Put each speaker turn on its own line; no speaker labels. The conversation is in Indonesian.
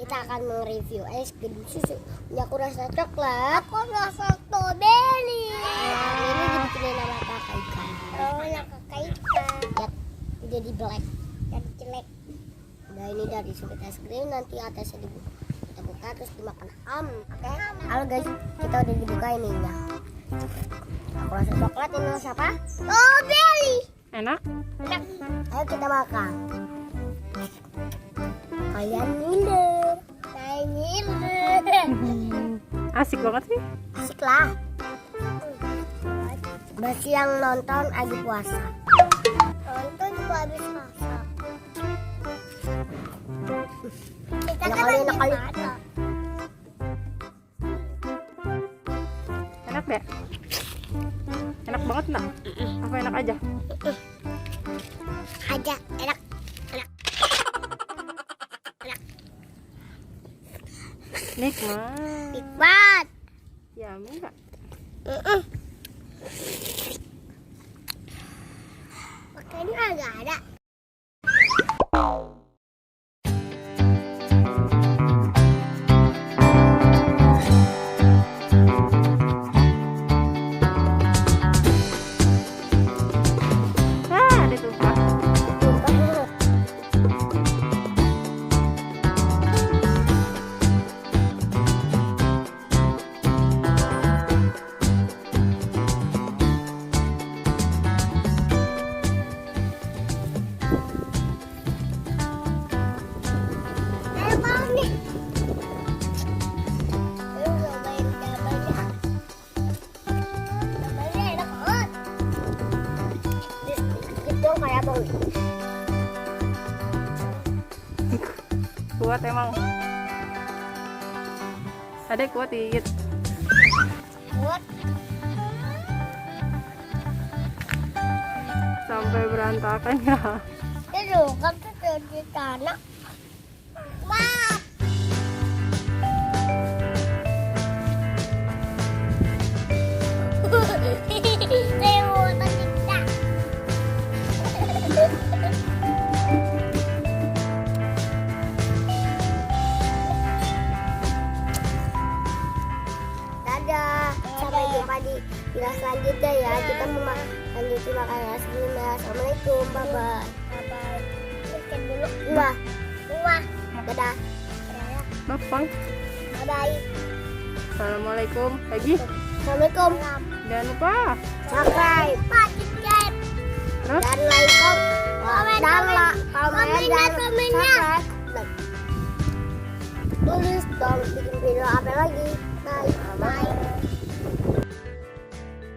kita akan mereview es krim susu. Ini aku rasa coklat. Aku rasa strawberry. Nah, ini dibikinin sama kakak ikan. Oh, ya kakak ikan. Lihat, jadi black, jadi jelek. Nah, ini dari sulit es krim, nanti atasnya dibuka. Kita buka terus dimakan. Oke. Halo guys, kita udah dibuka ininya. Aku rasa coklat, ini rasa apa? Strawberry.
Enak?
Enak. Ayo kita makan. Kalian minder. Saya minder.
Asik banget sih.
Asik lah. Masih yang nonton lagi puasa. Nonton juga habis puasa. Kita kan lagi puasa.
Enak deh. Enak banget nak? Apa enak aja?
Aja enak.
Nikmat.
Nikmat.
Yummy nggak?
Makanya agak ada.
Ada tumpah.
Kayak abang.
Kuat emang. Adek kuat dikit.
Buat
Sampai berantakan ya.
itu kan tuh di tanah. Wah. Dadah, sampai jumpa di video selanjutnya ya. Kita mau lanjutin makan es krim ya. Assalamualaikum, bye bye. Bye bye. Makan dulu. Buah. Dadah.
Bapang.
Bye bye.
Assalamualaikum. Lagi.
Assalamualaikum.
Jangan lupa.
Subscribe.
Terus.
Dan like komen dan subscribe. Tulis dong bikin video apa lagi.